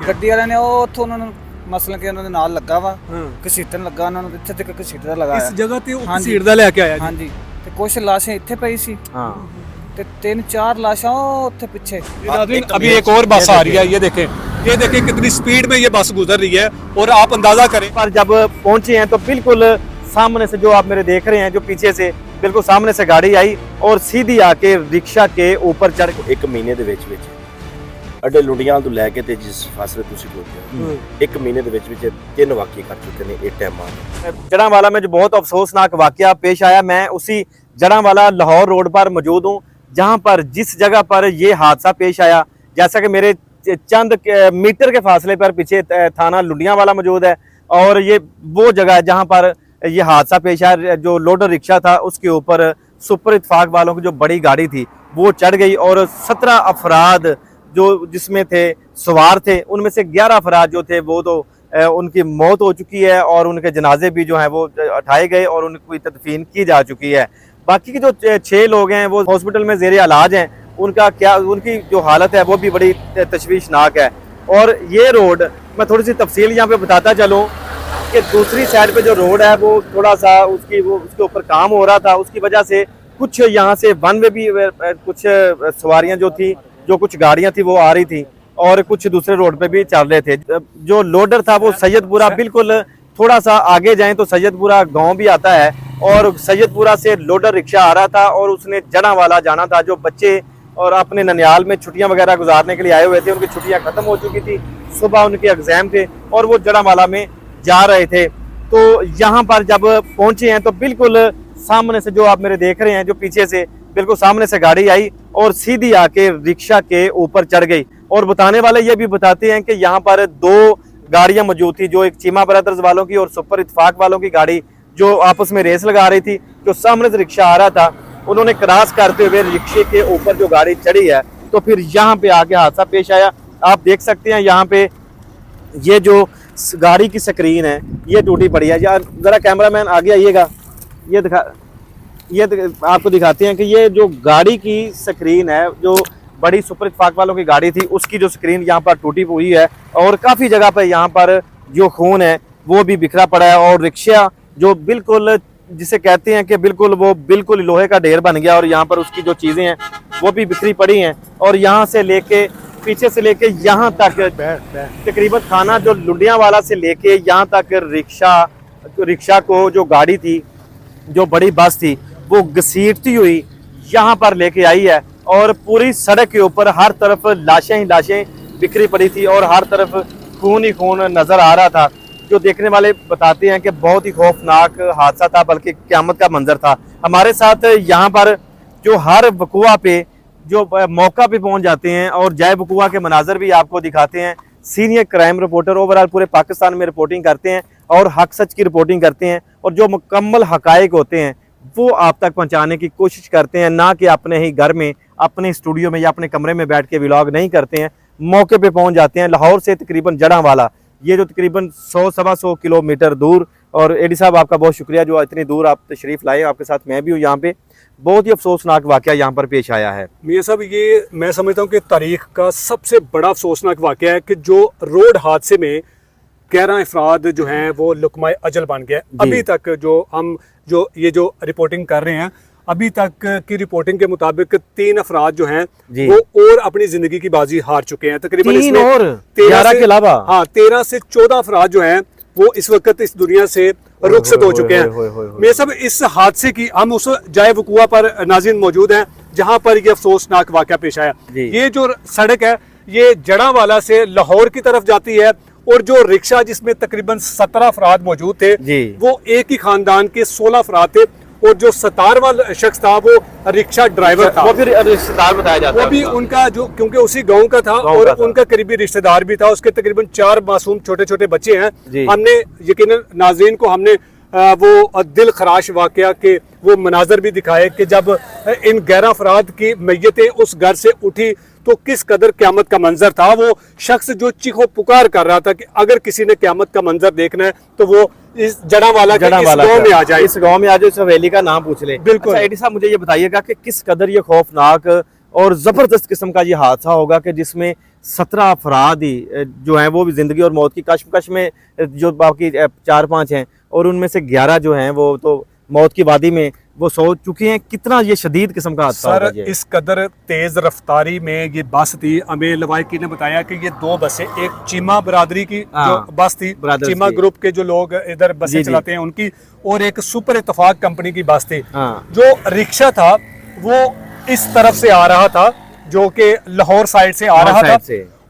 ਗੱਡੀ ਵਾਲਿਆਂ ਨੇ ਉਹ ਉੱਥੋਂ ਉਹਨਾਂ ਨੂੰ ਮਸਲਨ ਕਿ ਉਹਨਾਂ ਦੇ ਨਾਲ ਲੱਗਾ ਵਾ ਘਸੀਟਣ ਲੱਗਾ ਉਹਨਾਂ ਨੂੰ ਇੱਥੇ ਤੱਕ ਘਸੀਟਦਾ ਲਗਾਇਆ ਇਸ ਜਗ੍ਹਾ ਤੇ ਉਹ ਘਸੀਟਦਾ ਲੈ ਕੇ ਆਇਆ ਜੀ। ਹਾਂਜੀ ਤੇ ਕੁਝ ਲਾਸ਼ਾਂ ਇੱਥੇ ਪਈ ਸੀ ਤੇ 3-4 लाशा ਉੱਥੇ ਪਿੱਛੇ। अभी एक और बस आ रही है, ये देखें कितनी स्पीड में ये बस गुजर रही है और आप अंदाजा करें। पर जब पहुंचे हैं तो बिल्कुल सामने से जो आप मेरे देख रहे हैं, जो पीछे से बिल्कुल सामने से गाड़ी आई और सीधी आके रिक्शा के ऊपर चढ़ के 1 ਮਹੀਨੇ ਦੇ ਵਿੱਚ ਅੱਡੇ ਲੁੰਡੀਆਂ ਤੋਂ ਲੈ ਕੇ ਤੇ ਜਿਸ ਫਾਸਲੇ ਤੁਸੀਂ ਬੋਲਦੇ ਹੋ 1 ਮਹੀਨੇ ਦੇ ਵਿੱਚ 3 ਵਾਕਿਏ ਕਰ ਚੁੱਕੇ ਨੇ ਇਹ ਟਾਈਮ ਆ। जड़ांवाला में जो बहुत अफसोसनाक वाकया पेश आया, मैं उसी जड़ांवाला लाहौर रोड पर मौजूद हूँ जहाँ पर जिस जगह पर ये हादसा पेश आया। जैसा कि मेरे चंद मीटर के फासले पर पीछे थाना लुंडियावाला मौजूद है और ये वो जगह है जहाँ पर ये हादसा पेश आया। जो लोडर रिक्शा था उसके ऊपर सुपर इत्तेफाक वालों की जो बड़ी गाड़ी थी वो चढ़ गई और 17 अफराद जो जिसमें थे सवार थे, उनमें से 11 अफराद जो थे वो तो उनकी मौत हो चुकी है और उनके जनाजे भी जो हैं वो उठाए गए और उनकी तदफीन की जा चुकी है। बाकी के जो 6 लोग हैं वो हॉस्पिटल में ज़ेर इलाज हैं। उनकी जो हालत है वो भी बड़ी तशवीशनाक है। और ये रोड मैं थोड़ी सी तफसील यहाँ पे बताता चलूँ कि दूसरी साइड पे जो रोड है वो थोड़ा सा उसके ऊपर काम हो रहा था, उसकी वजह से कुछ यहाँ से वन वे भी कुछ सवारियाँ जो थी, जो कुछ गाड़ियाँ थी वो आ रही थी और कुछ दूसरे रोड पे भी चल रहे थे। जो लोडर था वो सैयदपुरा, बिल्कुल थोड़ा सा आगे जाएं तो सैयदपुरा गांव भी आता है और सैयदपुरा से लोडर रिक्शा आ रहा था और उसने जड़ांवाला जाना था। जो बच्चे और अपने ननियाल में छुट्टियां वगैरह गुजारने के लिए आए हुए थे, उनकी छुट्टियां खत्म हो चुकी थी, सुबह उनके एग्जाम थे और वो जड़ांवाला में जा रहे थे। तो यहाँ पर जब पहुंचे हैं तो बिल्कुल सामने से जो आप मेरे देख रहे हैं, जो पीछे से बिल्कुल सामने से गाड़ी आई और सीधी आके रिक्शा के ऊपर चढ़ गई। और बताने वाले ये भी बताते हैं कि यहाँ पर 2 गाड़ियां मौजूद थी, जो एक चीमा ब्रदर्स वालों की और सुपर इत्तेफाक वालों की गाड़ी जो आपस में रेस लगा रही थी। जो सामने से रिक्शा आ रहा था उन्होंने क्रॉस करते हुए रिक्शे के ऊपर जो गाड़ी चढ़ी है तो फिर यहाँ पे आके हादसा पेश आया। आप देख सकते हैं यहाँ पे ये जो गाड़ी की स्क्रीन है ये टूटी पड़ी है। यार जरा कैमरामैन आगे आइएगा, ये आपको दिखाते हैं कि ये जो गाड़ी की स्क्रीन है, जो बड़ी सुपर इत्तेफाक वालों की गाड़ी थी उसकी जो स्क्रीन यहाँ पर टूटी हुई है और काफ़ी जगह पर यहाँ पर जो खून है वो भी बिखरा पड़ा है। और रिक्शा जो बिल्कुल जिसे कहते हैं कि बिल्कुल लोहे का ढेर बन गया और यहाँ पर उसकी जो चीज़ें हैं वो भी बिखरी पड़ी हैं। और यहाँ से लेके पीछे से लेके यहाँ तक तकरीबन थाना जो लुंडियावाला से लेके यहाँ तक रिक्शा को जो गाड़ी थी, जो बड़ी बस थी, वो घसीटती हुई यहाँ पर लेके आई है और पूरी सड़क के ऊपर हर तरफ लाशें ही लाशें बिखरी पड़ी थी और हर तरफ खून ही खून नजर आ रहा था। जो देखने वाले बताते हैं कि बहुत ही खौफनाक हादसा था, बल्कि क़यामत का मंजर था। हमारे साथ यहाँ पर जो हर वक़ुआ पे जो मौका पे पहुँच जाते हैं और जाए वक़ुआ के मनाजर भी आपको दिखाते हैं। सीनियर क्राइम रिपोर्टर ओवरऑल पूरे पाकिस्तान में रिपोर्टिंग करते हैं और हक सच की रिपोर्टिंग करते हैं और जो मुकम्मल हकायक होते हैं वो आप तक पहुंचाने की कोशिश करते हैं, ना कि अपने ही घर में, अपने स्टूडियो में या अपने कमरे में बैठ के व्लॉग नहीं करते हैं। मौके पे पहुंच जाते हैं। लाहौर से तकरीबन जड़ांवाला, ये जो तकरीबन 100-125 किलोमीटर दूर। और एडी साहब आपका बहुत शुक्रिया जो इतनी दूर आप तशरीफ़ लाए, आपके साथ मैं भी हूँ यहाँ पे। बहुत ही अफसोसनाक वाक़या यहाँ पर पेश आया है। मियां साहब, ये मैं समझता हूँ कि तारीख का सबसे बड़ा अफसोसनाक वाक़या है कि जो रोड हादसे में 11 अफराद जो हैं वो लुकमाए अजल बन गया। अभी तक जो रिपोर्टिंग कर रहे हैं, अभी तक की रिपोर्टिंग के मुताबिक 3 अफराद जो हैं वो और अपनी जिंदगी की बाजी हार चुके हैं। तकरीबन 3 और 11 के अलावा 13 से 14 अफराद जो हैं वो इस वक्त इस दुनिया से रुखसत हो चुके हैं। मेरे सब इस हादसे की हम उस जाए वक़ुआ पर नाज़रीन मौजूद हैं जहां पर ये अफसोसनाक वाक़या पेश आया। ये जो सड़क है ये जड़ांवाला से लाहौर की तरफ जाती है और जो रिक्शा जिसमें तकरीबन 17 अफराद मौजूद थे वो एक ही खानदान के 16 अफराद थे और जो 17 वाला शख्स था वो रिक्शा ड्राइवर था, वो फिर रिश्तेदार बताया जाता है। वो भी उनका जो क्योंकि उसी गांव का था और उनका करीबी रिश्तेदार भी था। उसके तकरीबन 4 मासूम छोटे छोटे बच्चे हैं। हमने यकीनन नाज़रीन को हमने वो दिल खराश वाक़या के वो मनाजर भी दिखाए कि जब इन 11 अफराद की मैयतें उस घर से उठी तो किस कदर क़यामत का मंजर था। वो शख्स जो चीखो पुकार कर रहा था कि अगर किसी ने क़यामत का मंजर देखना है तो वो इस जड़ांवाला के इस गांव में आ जाए, इस गांव में आ जाए, इस हवेली का नाम पूछ ले। बिल्कुल। अच्छा, एडी साहब मुझे ये बताइएगा कि किस कदर ये खौफनाक और ज़बरदस्त किस्म का ये हादसा होगा कि जिसमें 17 अफराद ही जो हैं वो भी ज़िंदगी और मौत की कशमकश में, जो बाकी 4-5 हैं, और उनमें से 11 जो हैं वो तो मौत की वादी में वो सो चुके हैं। कितना ये शदीद किस्म का हादसा सर, होगा ये। इस कदर तेज रफ्तारी में ये बस थी। हमें लवाइकी ने बताया कि ये 2 बसें, एक चीमा बरादरी की जो बस थी, चीमा ग्रुप के जो लोग इधर बसें चलाते हैं उनकी, और एक सुपर इत्तेफाक कंपनी की बस थी। जो रिक्शा था वो इस तरफ से आ रहा था, जो कि लाहौर साइड से आ रहा था,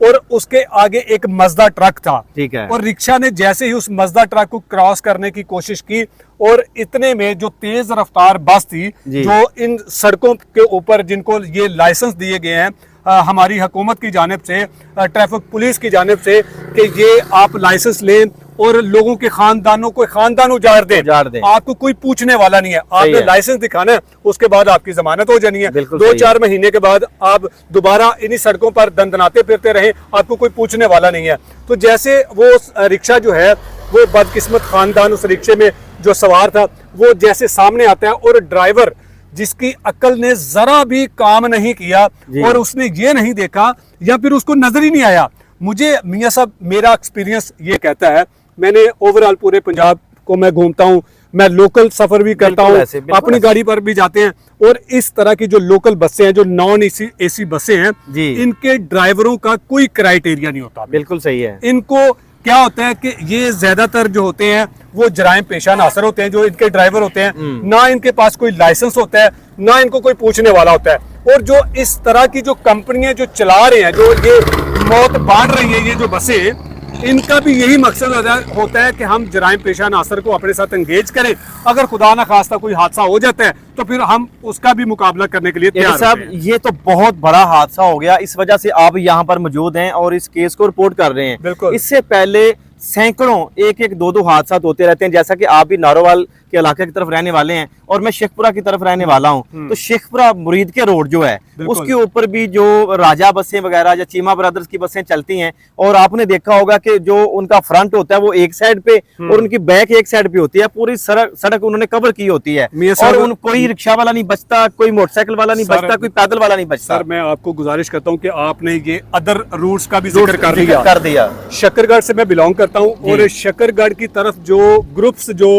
और उसके आगे एक मजदा ट्रक था। ठीक है। और रिक्शा ने जैसे ही उस मजदा ट्रक को क्रॉस करने की कोशिश की, और इतने में जो तेज रफ्तार बस थी, जो इन सड़कों के ऊपर जिनको ये लाइसेंस दिए गए हैं हमारी हुकूमत की जानिब से, ट्रैफिक पुलिस की जानिब से, कि ये आप लाइसेंस लें और लोगों के खानदानों को खानदान उजाड़ दें, आपको कोई पूछने वाला नहीं है। आपने लाइसेंस दिखाना है, उसके बाद आपकी जमानत हो जानी है। 2-4 महीने के बाद आप दोबारा इन्हीं सड़कों पर दंदनाते फिरते रहे, आपको कोई पूछने वाला नहीं है। तो जैसे वो रिक्शा जो है, वो बदकिस्मत खानदान उस रिक्शे में जो सवार था, वो जैसे सामने आता है, और ड्राइवर जिसकी अक्ल ने जरा भी काम नहीं किया और उसने ये नहीं देखा या फिर उसको नजर ही नहीं आया। मुझे मियां साहब, मेरा एक्सपीरियंस ये कहता है, मैंने ओवरऑल पूरे पंजाब को मैं घूमता हूँ, मैं लोकल सफर भी करता हूँ, अपनी गाड़ी पर भी जाते हैं, और इस तरह की जो लोकल बसें हैं, जो नॉन एसी बसें हैं, इनके ड्राइवरों का कोई क्राइटेरिया नहीं होता। बिल्कुल सही है। इनको क्या होता है कि ये ज्यादातर जो होते हैं वो जराइम पेशा नासर होते हैं, जो इनके ड्राइवर होते हैं, ना इनके पास कोई लाइसेंस होता है, ना इनको कोई पूछने वाला होता है। और जो इस तरह की जो कंपनियां जो चला रहे हैं, जो ये मौत बांट रही है, ये जो बसें, इनका भी यही मकसद होता है कि हम जराइम पेशा नासर को अपने साथ एंगेज करें। अगर खुदा ना खास्ता कोई हादसा हो जाता है तो फिर हम उसका भी मुकाबला करने के लिए तैयार साहब, ये तो बहुत बड़ा हादसा हो गया, इस वजह से आप यहाँ पर मौजूद हैं और इस केस को रिपोर्ट कर रहे हैं। बिल्कुल। इससे पहले सैकड़ों 1-1, 2-2 हादसा होते रहते हैं, जैसा कि आप भी नारोवाल के इलाके की तरफ रहने वाले हैं और मैं शेखपुरा की तरफ रहने वाला हूं। तो शेखपुरा मुरीद के रोड जो है, उसके ऊपर भी जो राजा बसें वगैरह या चीमा ब्रदर्स की बसें चलती हैं, और आपने देखा होगा कि जो उनका फ्रंट होता है वो एक साइड पे और उनकी बैक एक साइड पे होती है। पूरी सड़क उन्होंने कवर की होती है, और कोई रिक्शा वाला नहीं बचता, कोई मोटरसाइकिल वाला नहीं बचता, कोई पैदल वाला नहीं बचता। सर, मैं आपको गुजारिश करता हूँ कि आपने ये अदर रूट्स का भी जिक्र कर दिया। शकरगढ़ से मैं बिलोंग करता हूँ, और शकरगढ़ की तरफ जो ग्रुप्स जो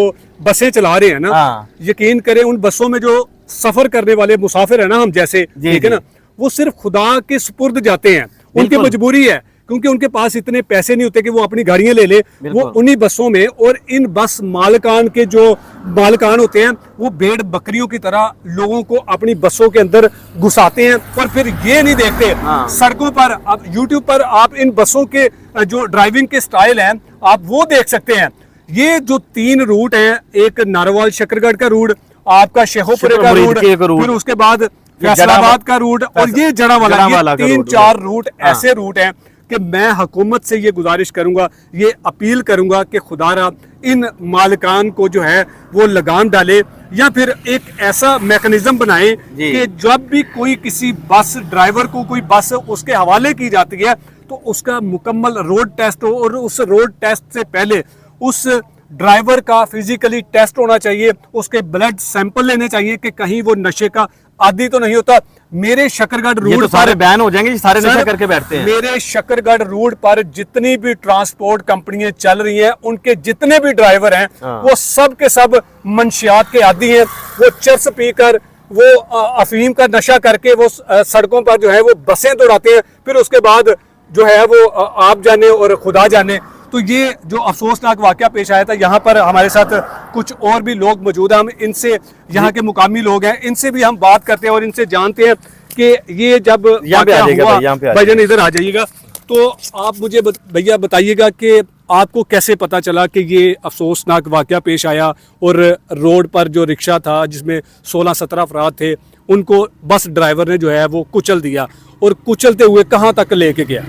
बसें चला रहे हैं ना, यकीन करें उन बसों में जो सफर करने वाले मुसाफिर है ना, हम जैसे, ठीक है ना, वो सिर्फ खुदा के सुपुर्द जाते हैं। उनकी मजबूरी है, क्योंकि उनके पास इतने पैसे नहीं होते कि वो अपनी गाड़ियां ले ले। वो उन्हीं बसों में, और इन बस मालिकान के जो मालिकान होते हैं, वो भेड़ बकरियों की तरह लोगों को अपनी बसों के अंदर घुसाते हैं, और फिर ये नहीं देखते सड़कों पर। अब यूट्यूब पर आप इन बसों के जो ड्राइविंग के स्टाइल हैं, आप वो देख सकते हैं। ये जो 3 रूट हैं, एक नारोवाल शकरगढ़ का रूट, आपका शेखोपुरे का रूट, फिर उसके बाद फैसलाबाद का रूट, और ये जड़ा वाला, 3-4 रूट ऐसे रूट हैं कि मैं हुकूमत से ये गुजारिश करूंगा, ये अपील करूंगा कि खुदारा इन मालिकान को जो है वो लगाम डाले, या फिर एक ऐसा मैकेनिज्म बनाए कि जब भी कोई किसी बस ड्राइवर को कोई बस उसके हवाले की जाती है, तो उसका मुकम्मल रोड टेस्ट हो, और उस रोड टेस्ट से पहले उस ड्राइवर का फिजिकली टेस्ट होना चाहिए, उसके ब्लड सैंपल लेने चाहिए कि कहीं वो नशे का आदी तो नहीं होता। मेरे शकरगढ़ रूट तो सारे बैन हो जाएंगे, सारे नशा करके बैठते हैं। मेरे शकरगढ़ रूट पर जितनी भी ट्रांसपोर्ट कंपनियां चल रही हैं, उनके जितने भी ड्राइवर हैं, वो सब के सब मंशियात के आदी हैं। वो चरस पीकर, वो अफीम का नशा करके वो सड़कों पर जो है वो बसें दौड़ाते हैं, फिर उसके बाद जो है वो आप जाने और खुदा जाने। तो ये जो अफसोसनाक वाकया पेश आया था, यहाँ पर हमारे साथ कुछ और भी लोग मौजूद हैं, हम इनसे, यहाँ के मुकामी लोग हैं, इनसे भी हम बात करते हैं और इनसे जानते हैं कि ये जब भाईजान इधर आ जाइएगा, तो आप मुझे भैया बताइएगा कि आपको कैसे पता चला कि ये अफसोसनाक वाकया पेश आया, और रोड पर जो रिक्शा था जिसमें 16-17 अफराद थे, उनको बस ड्राइवर ने जो है वो कुचल दिया, और कुचलते हुए कहाँ तक लेके गया?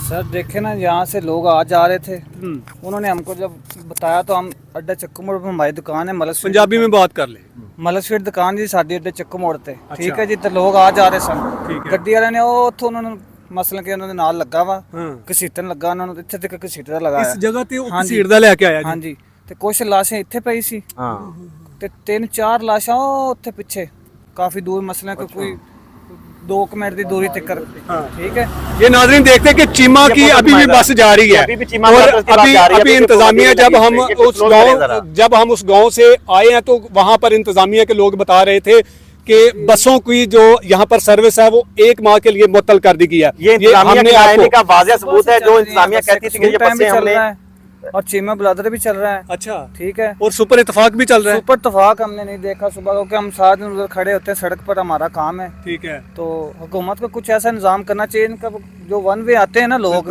सर देखे ना, यहाँ से लोग आ जा रहे थे, उन्होंने हमको जब बताया तो हम अड्डा चक्कू मोड़ पर हमारी दुकान है, मलस पंजाबी में बात कर ले, मलस फीट दुकान जी साडी अड्डे चक्कू मोड़ ते, ठीक है जी। तो लोग आ जा रहे सन, गड्डी वाले ने उन्होंने ਮਸਲਨ ਕਿ ਉਹਨਾਂ ਦੇ ਨਾਲ ਲੱਗਾ ਵਾ ਘਸੀਟਣ ਲੱਗਾ ਉਹਨਾਂ ਨੂੰ, ਇੱਥੇ ਤੱਕ ਘਸੀਟਦਾ ਲਗਾਇਆ ਇਸ ਜਗ੍ਹਾ ਤੇ ਉਹ ਘਸੀਟਦਾ ਲੈ ਕੇ ਆਇਆ ਜੀ। ਹਾਂਜੀ, ਤੇ ਕੁਝ ਲਾਸ਼ਾਂ ਇੱਥੇ ਪਈ ਸੀ, ਤੇ 3-4 ਲਾਸ਼ਾਂ ਉੱਥੇ ਪਿੱਛੇ ਕਾਫੀ ਦੂਰ, ਮਸਲਨ ਕਿ ਕੋਈ 2 मिनट की दूरी तक ठीक है। ये नाज़रीन देखते हैं कि चीमा की अभी भी बस जा रही है अभी भी चीमा और बस की बस जा रही है। अभी अभी इंतजामिया तो जब हम ये उस close करें जरा। गांव जब हम उस गांव से आए हैं तो वहां पर इंतजामिया के लोग बता रहे थे कि बसों की जो यहाँ पर सर्विस है वो 1 माह के लिए मुअत्तल कर दी गई है। ये इंतजामिया हमने के आने आपको का वाज़ह सबूत है, जो इंतजामिया कहती थी कि ये बसें हमने और चीमा ब्लादर भी चल रहा है। अच्छा ठीक है। और सुपर इत्तेफाक भी चल रहा है। सुपर इत्तेफाक हमने नहीं देखा सुबह, क्योंकि हम साथ में उधर खड़े होते हैं, सड़क पर हमारा काम है। ठीक है। तो हुकूमत को कुछ ऐसा इंतजाम करना चाहिए, इनका जो वन वे आते हैं ना लोग,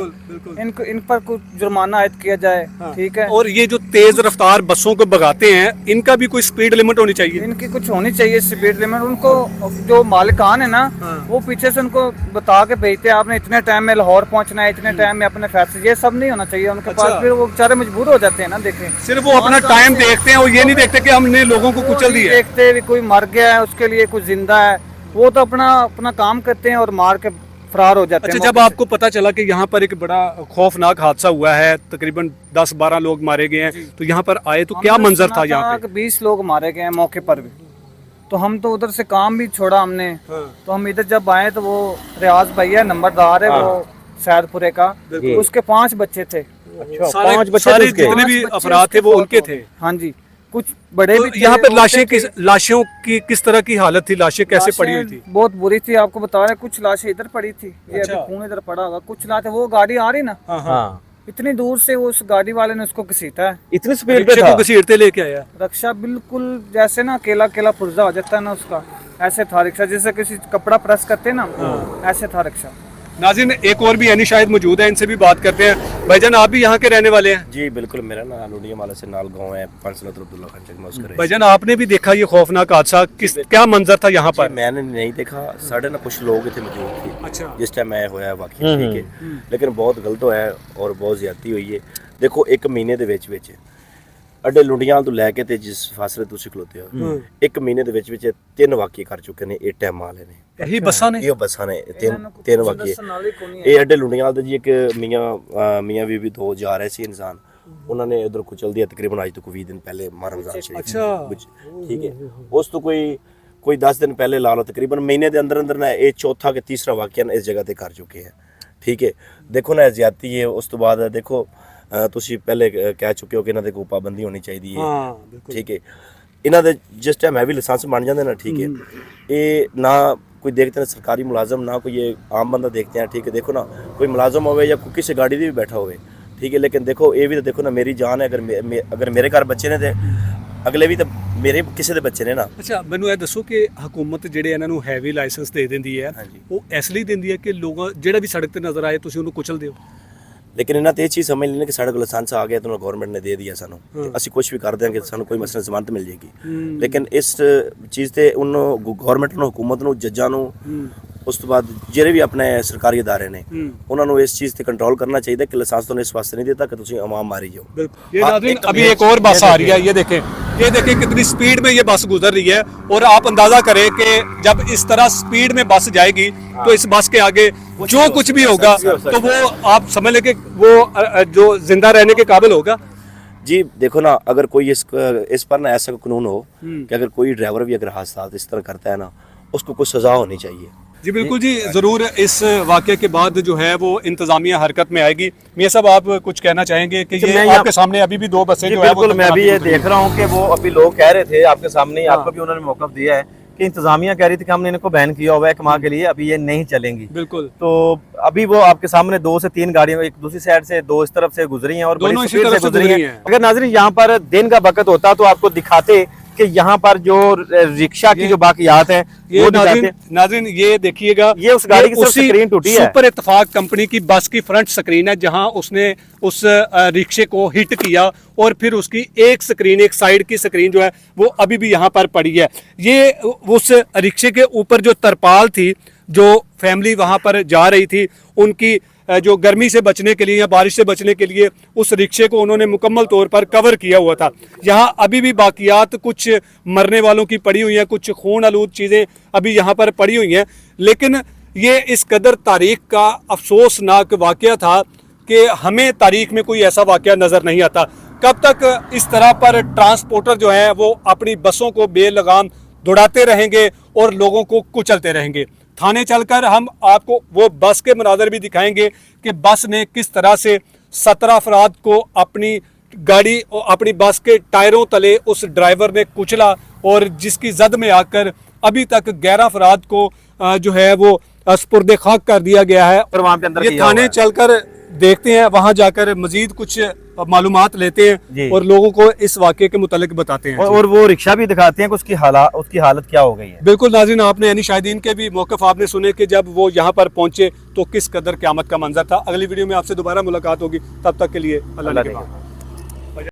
इनको इन पर कुछ जुर्माना आयद किया जाए। ठीक है। और ये जो तेज रफ्तार बसों को भगाते हैं इनका भी कोई स्पीड लिमिट होनी चाहिए। इनकी कुछ होनी चाहिए स्पीड लिमिट। उनको जो मालिकान है ना वो पीछे से उनको बता के भेजते हैं आपने इतने टाइम में लाहौर पहुंचना है, इतने टाइम में अपने फैसले, ये सब नहीं होना चाहिए उनके पास। फिर वो बेचारे मजबूर हो जाते हैं ना। देखें सिर्फ वो अपना टाइम देखते हैं और ये नहीं देखते कि हमने लोगों को कुचल दिया है। देखते भी कोई मर गया है उसके लिए कुछ जिंदा है, वो तो अपना काम करते हैं और मार के फरार हो जाते हैं। अच्छा, जब आपको पता चला कि यहाँ पर एक बड़ा खौफनाक हादसा हुआ है, तकरीबन 10-12 लोग मारे गए हैं, तो यहाँ पर आए तो क्या मंजर था यहाँ पे? 20 लोग मारे गए हैं मौके पर भी। तो हम तो उधर से काम भी छोड़ा हमने। तो हम इधर जब आए तो वो रियाज भैया नंबरदार है वो सैदपुरे का, उसके 5 बच्चे थे। अच्छा, सारे 5 बच्चे सारे उसके? जितने भी 5 बच्चे अफराद थे वो उनके थे। हाँ जी, कुछ बड़े तो भी थे। यहाँ पर औरतें लाशों की किस तरह की हालत थी? लाशें कैसे पड़ी हुई थी? बहुत बुरी थी, आपको बता रहे हैं। कुछ लाशें इधर पड़ी थी, ये अच्छा। अभी खून इधर पड़ा होगा। कुछ लाशें, वो गाड़ी आ रही ना हाँ, इतनी दूर से, वो उस गाड़ी वाले ने उसको घसीटा है। इतनी स्पीड पे रिक्शे था? को घसीटते लेके आया। रक्षा बिल्कुल जैसे ना अकेला अकेला पुर्जा हो जाता है ना उसका, ऐसे था रिक्शा। जैसे किसी कपड़ा प्रेस करते हैं ना, ऐसे था रिक्शा। नाज़रीन एक और भी यानी शायद मौजूद है, इनसे भी बात करते हैं। भाईजान आप भी यहाँ के रहने वाले हैं? जी बिल्कुल, मेरा ना लोडिया माला से नाल गांव है, पंसलत अब्दुल्ला खान चक में उसका रईस। भाईजान आपने भी देखा ये खौफनाक हादसा, क्या मंजर था यहाँ पर? मैंने नहीं देखा, साढ़े ना कुछ लोग इतने मौजूद थे अच्छा। जिस टाइम मैं होया वाकई, ठीक है, लेकिन बहुत गलत होया और बहुत ज्यादती हुई है। देखो 1 ਮਹੀਨੇ ਦੇ ਵਿੱਚ ਅੱਡੇ ਲੁੰਡੀਆਂ ਤੋਂ ਲੈ ਕੇ ਤੇ ਜਿਸ ਫਾਸਲੇ ਤੁਸੀਂ ਖਲੋਤੇ ਹੋ 1 ਮਹੀਨੇ ਦੇ ਵਿੱਚ 3 ਵਾਕਿਏ ਕਰ ਚੁੱਕੇ ਨੇ ਇਹ ਟਾਈਮ ਵਾਲੇ ਨੇ। यही बसा ने? ਇਹ ਬੱਸਾਂ ਨੇ 3 ਵਾਕਿਏ। ਇਹ ਅੱਡੇ ਲੁੰਡੀਆਂ ਦੇ ਜੀ ਇੱਕ ਮੀਆਂ ਬੀਬੀ 2 ਜਾ ਰਹੇ ਸੀ ਇਨਸਾਨ, ਉਹਨਾਂ ਨੇ ਉਧਰ ਕੁਚਲ ਦਿਆ ਤਕਰੀਬਨ ਅੱਜ ਤੋਂ 20 ਦਿਨ ਪਹਿਲੇ ਰਮਜ਼ਾਨ ਸ਼ਰੀਫ। अच्छा। ठीक है, उस तो कोई 10 दिन पहले ला लो, तकरीबन महीने के अंदर अंदर ना ये चौथा के तीसरा वाकया इस जगह ते कर चुके हैं। ठीक है, देखो ना ज्यादती है। उस तो बाद देखो ਤੁਸੀਂ ਪਹਿਲੇ ਕਹਿ ਚੁੱਕੇ ਹੋ ਕਿ ਇਹਨਾਂ ਦੇ ਕੋਈ ਪਾਬੰਦੀ ਹੋਣੀ ਚਾਹੀਦੀ ਹੈ। ਹਾਂ ਬਿਲਕੁਲ। ਠੀਕ ਹੈ, ਇਹਨਾਂ ਦੇ ਜਿਸ ਟਾਈਮ ਹੈਵੀ ਲਾਇਸੈਂਸ ਬਣ ਜਾਂਦੇ ਨਾ, ठीक है, ਇਹ ਨਾ कोई देखते हैं सरकारी मुलाजम, ना कोई ये आम बंदा देखते हैं। ठीक है, देखो ना कोई मुलाजम होवे या कोई किसी गाड़ी भी बैठा होवे, ठीक है, लेकिन देखो ये भी तो देखो ना मेरी जान है। अगर मेरे घर बच्चे ने तो अगले भी तो ਮੇਰੇ ਕਿਸੇ ਦੇ ਬੱਚੇ ਨੇ ਨਾ। ਅੱਛਾ, ਮੈਨੂੰ ਇਹ ਦੱਸੋ ਕਿ ਹਕੂਮਤ ਜਿਹੜੇ ਇਹਨਾਂ ਨੂੰ ਹੈਵੀ ਲਾਇਸੈਂਸ ਦੇ ਦਿੰਦੀ ਹੈ, ਉਹ ਇਸ ਲਈ ਦਿੰਦੀ ਹੈ ਕਿ ਲੋਕਾਂ ਜਿਹੜਾ ਵੀ ਸੜਕ ਤੇ ਨਜ਼ਰ ਆਏ ਤੁਸੀਂ ਉਹਨੂੰ ਕੁਚਲ ਦਿਓ। ਲੇਕਿਨ ਇਹਨਾਂ ਤੇ ਇਹ ਚੀਜ਼ ਸਮਝ ਲੈਣਾ ਕਿ ਸਾਡੇ ਕੋਲ ਲਾਇਸੈਂਸ ਆ ਗਿਆ ਤਾਂ ਗਵਰਨਮੈਂਟ ਨੇ ਦੇ ਦਿਆ ਸਾਨੂੰ, ਅਸੀਂ ਕੁਝ ਵੀ ਕਰ ਦਿਆਂਗੇ, ਸਾਨੂੰ ਕੋਈ ਮਸਲਾ ਜ਼ਮਾਨਤ ਮਿਲ ਜਾਏਗੀ। ਲੇਕਿਨ ਇਸ ਚੀਜ਼ ਤੇ ਉਹਨੂੰ ਗਵਰਨਮੈਂਟ ਨੂੰ, ਹਕੂਮਤ ਨੂੰ, ਜੱਜਾਂ ਨੂੰ, ਉਸ ਤੋਂ बाद ਜਿਹੜੇ ਵੀ ਆਪਣੇ ਸਰਕਾਰੀ ਅਦਾਰੇ ਨੇ ਉਹਨਾਂ ਨੂੰ ਇਸ ਚੀਜ਼ ਤੇ ਕੰਟਰੋਲ करना चाहिए कि लाइसेंस तो इस वास्ते नहीं देता कि तुम आवाम मारी जाओ। ये नाज़रीन अभी एक और बस आ रही है, ये देखें कितनी स्पीड में ये बस गुजर रही है। और आप अंदाजा करें कि जब इस तरह स्पीड में बस जाएगी तो इस बस के आगे जो कुछ भी होगा तो वो आप समझ लें कि वो जो जिंदा रहने के काबिल होगा। जी देखो ना, अगर कोई इस पर ना ऐसा कानून हो कि अगर कोई ड्राइवर भी अगर हादसा इस तरह करता है ना, उसको कुछ सज़ा होनी चाहिए। जी बिल्कुल जी, ज़रूर इस वाक़े के बाद जो है वो इंतज़ामिया हरकत में आएगी। मियां साहब आप कुछ कहना चाहेंगे कि ये आपके सामने अभी भी 2 बसें जो है बिल्कुल, मैं भी ये देख रहा हूँ कि वो अभी लोग कह रहे थे आपके सामने, आपको भी उन्होंने मौक़िफ़ दिया है कि इंतज़ामिया कह रही थी कि हमने इनको बैन किया हुआ है 1 माह के लिए, अभी ये नहीं चलेंगी। बिल्कुल। तो अभी वो आपके सामने 2 से 3 गाड़ियाँ एक दूसरी साइड से 2 इस तरफ से गुजरी हैं और बड़ी स्पीड से गुजरी हैं। अगर नाज़रीन यहाँ पर दिन का वक्त होता तो आपको दिखाते कि यहाँ पर जो रिक्शा की जो बाकियात है वो नाज़रीन ये देखिएगा, ये उस गाड़ी की सिर्फ स्क्रीन टूटी है। सुपर इत्तेफाक कंपनी की बस की फ्रंट स्क्रीन है जहाँ उसने उस रिक्शे को हिट किया और फिर उसकी एक स्क्रीन, एक साइड की स्क्रीन जो है वो अभी भी यहाँ पर पड़ी है। ये उस रिक्शे के ऊपर जो तरपाल थी, जो फैमिली वहाँ पर जा रही थी, उनकी जो गर्मी से बचने के लिए या बारिश से बचने के लिए उस रिक्शे को उन्होंने मुकम्मल तौर पर कवर किया हुआ था। यहाँ अभी भी बाकियात कुछ मरने वालों की पड़ी हुई हैं, कुछ खून आलूद चीज़ें अभी यहाँ पर पड़ी हुई हैं। लेकिन ये इस कदर तारीख का अफसोसनाक वाक़या था कि हमें तारीख में कोई ऐसा वाक़या नज़र नहीं आता। कब तक इस तरह पर ट्रांसपोर्टर जो हैं वो अपनी बसों को बेलगाम दौड़ाते रहेंगे और लोगों को कुचलते रहेंगे? थाने चलकर हम आपको वो बस के मनाजर भी दिखाएंगे कि बस ने किस तरह से 17 अफराद को अपनी गाड़ी और अपनी बस के टायरों तले उस ड्राइवर ने कुचला और जिसकी जद में आकर अभी तक 11 अफराद को जो है वो स्पुर्दे खाक कर दिया गया है। और वहाँ पे अंदर ये किया थाने हुआ है। चलकर देखते हैं, वहां जाकर मजीद कुछ मालूमात लेते जी। हैं और लोगों को इस वाक़े के मुतालिक बताते हैं। और वो रिक्शा भी दिखाते हैं कि उसकी हालत क्या हो गई है। बिल्कुल नाज़रीन, आपने यानी शाहिदीन के भी मौक़िफ़ आपने सुने कि जब वो यहाँ पर पहुंचे तो किस कदर क़यामत का मंजर था। अगली वीडियो में आपसे दोबारा मुलाकात होगी, तब तक के लिए अल्लाह ने के बाद।